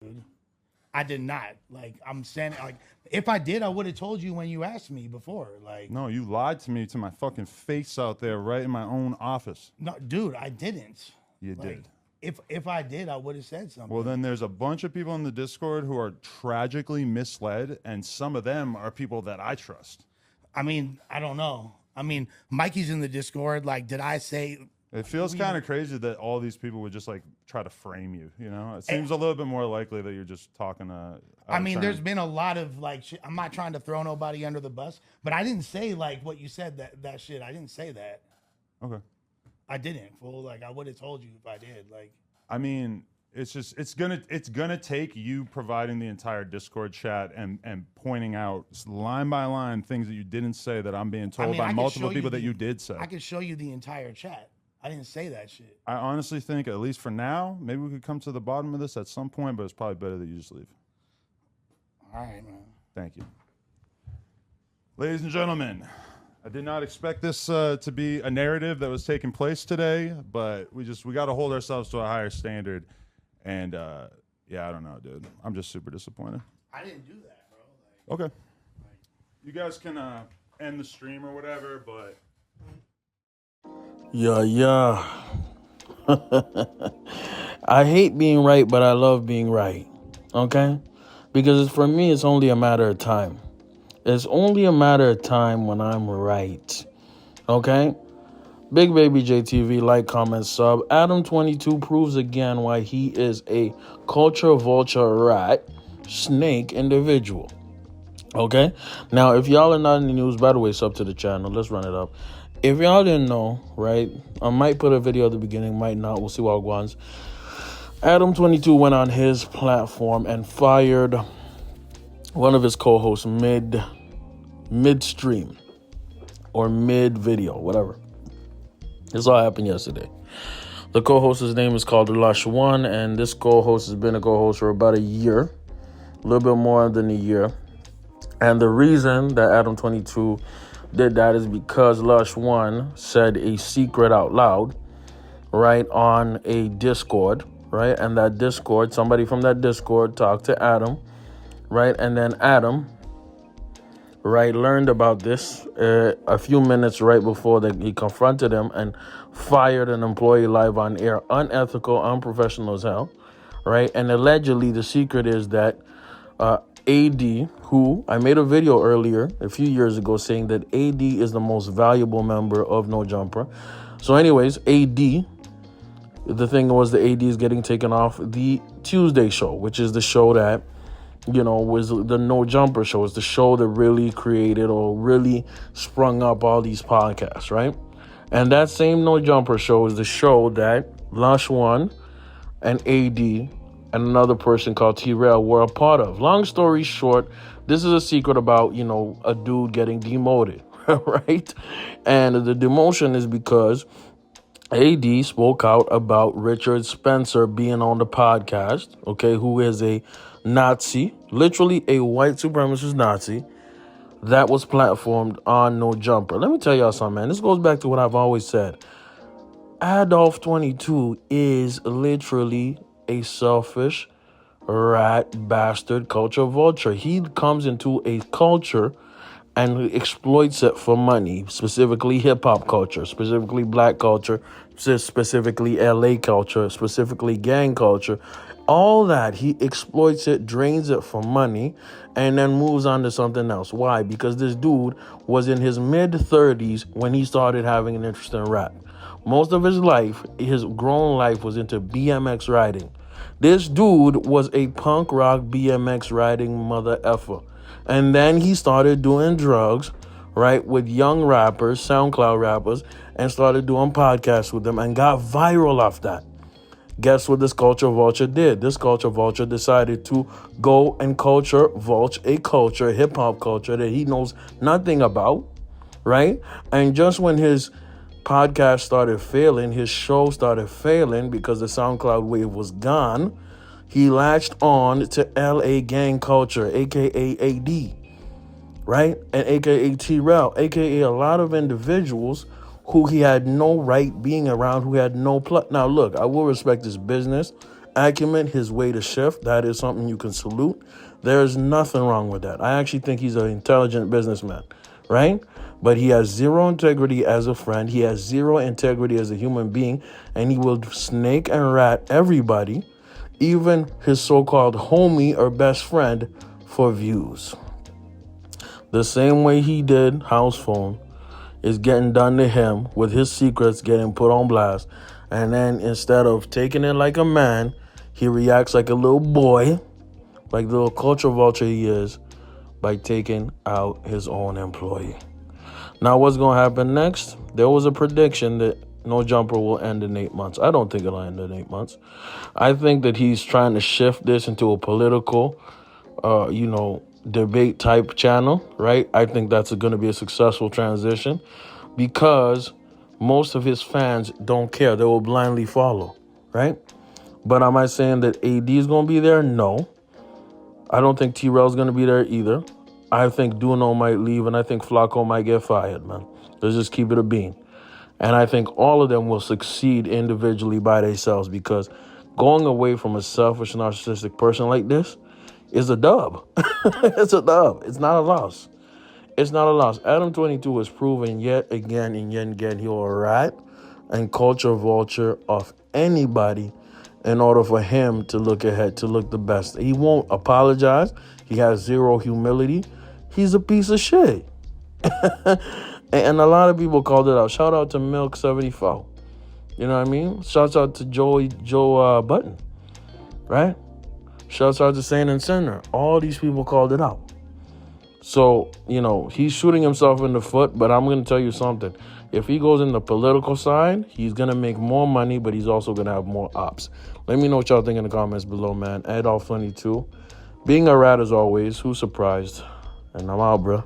dude. I did not. Like, I'm saying, like, if I did, I would have told you when you asked me before. Like, No, you lied to me to my fucking face out there, right in my own office. no, dude, I didn't. You Like, did. if I did, I would have said something. Well, then there's a bunch of people in the Discord who are tragically misled, and some of them are people that I trust. I mean, I don't know. I mean, Mikey's in the Discord. Like, did I say? It feels kind of crazy that all these people would just like try to frame you. You know, it seems a little bit more likely that you're just talking to. I mean, there's been a lot of like shit. I'm not trying to throw nobody under the bus, but I didn't say like what you said that shit. I didn't say that. Okay. I didn't, fool. Like, I would have told you if I did. Like, I mean, it's gonna take you providing the entire Discord chat and pointing out line by line things that you didn't say that I'm being told by multiple people that you did say. I could show you the entire chat. I didn't say that shit. I honestly think, at least for now, maybe we could come to the bottom of this at some point, but it's probably better that you just leave. All right, man. Thank you. Ladies and gentlemen, I did not expect this to be a narrative that was taking place today, but we got to hold ourselves to a higher standard. And yeah, I don't know, dude. I'm just super disappointed. I didn't do that, bro. Okay. You guys can end the stream or whatever, but... Yeah. I hate being right, but I love being right. Okay? Because for me, it's only a matter of time. It's only a matter of time when I'm right. Okay? Big Baby JTV, like, comment, sub. Adam22 proves again why he is a culture vulture rat snake individual. Okay? Now, if y'all are not in the news, by the way, sub to the channel. Let's run it up. If y'all didn't know, right, I might put a video at the beginning, might not. We'll see what goes. Adam22 went on his platform and fired one of his co-hosts midstream or mid-video, whatever. This all happened yesterday. The co-host's name is called Lush One, and this co-host has been a co-host for about a year, a little bit more than a year. And the reason that Adam22 did that is because Lush One said a secret out loud, right, on a Discord, right? And that Discord, somebody from that Discord talked to Adam, right? And then Adam, right, learned about this a few minutes right before that he confronted him and fired an employee live on air. Unethical, unprofessional as hell, right? And allegedly the secret is that AD, who I made a video earlier a few years ago saying that AD is the most valuable member of No Jumper. So anyways, AD, the thing was the AD is getting taken off the Tuesday show, which is the show that, you know, was the No Jumper show. It's the show that really created or really sprung up all these podcasts, right? And that same No Jumper show is the show that Lush One and AD and another person called T-Rail were a part of. Long story short, this is a secret about, you know, a dude getting demoted, right? And the demotion is because AD spoke out about Richard Spencer being on the podcast, okay, who is a Nazi, literally a white supremacist Nazi, that was platformed on No Jumper. Let me tell y'all something, man. This goes back to what I've always said. Adolf22 is literally a selfish rat bastard culture vulture. He comes into a culture and exploits it for money, specifically hip-hop culture, specifically black culture, specifically LA culture, specifically gang culture. All that, he exploits it, drains it for money, and then moves on to something else. Why? Because this dude was in his mid-30s when he started having an interest in rap. Most of his life, his grown life, was into BMX riding. This dude was a punk rock BMX riding mother effer. And then he started doing drugs, right, with young rappers, SoundCloud rappers, and started doing podcasts with them and got viral off that. Guess what this culture vulture did? This culture vulture decided to go and culture vulture a culture, hip-hop culture that he knows nothing about, right? And just when his podcast started failing, his show started failing because the SoundCloud wave was gone, he latched on to LA gang culture, a.k.a. AD, right? And a.k.a. T-Rail, a.k.a. a lot of individuals who he had no right being around, who had no Now, look, I will respect his business acumen, his way to shift, that is something you can salute. There's nothing wrong with that. I actually think he's an intelligent businessman, right? But he has zero integrity as a friend. He has zero integrity as a human being. And he will snake and rat everybody, even his so-called homie or best friend, for views. The same way he did House Phone is getting done to him, with his secrets getting put on blast. And then instead of taking it like a man, he reacts like a little boy, like the little culture vulture he is, by taking out his own employee. Now, what's going to happen next? There was a prediction that No Jumper will end in 8 months. I don't think it'll end in 8 months. I think that he's trying to shift this into a political, debate type channel, right? I think that's going to be a successful transition because most of his fans don't care. They will blindly follow, right? But am I saying that AD is going to be there? No. I don't think T-Rail's going to be there either. I think Duno might leave, and I think Flacco might get fired, man. Let's just keep it a bean. And I think all of them will succeed individually by themselves, because going away from a selfish, narcissistic person like this is a dub. It's a dub. It's not a loss. It's not a loss. Adam22 has proven yet again he'll rat and culture vulture of anybody in order for him to look ahead, to look the best. He won't apologize. He has zero humility. He's a piece of shit. And a lot of people called it out. Shout out to Milk74. You know what I mean? Shouts out to Joe Button. Right? Shouts out to Saint and Sinner. All these people called it out. So, he's shooting himself in the foot, but I'm going to tell you something. If he goes in the political side, he's going to make more money, but he's also going to have more ops. Let me know what y'all think in the comments below, man. Adolf22. Being a rat as always. Who's surprised? And I'm out, bro.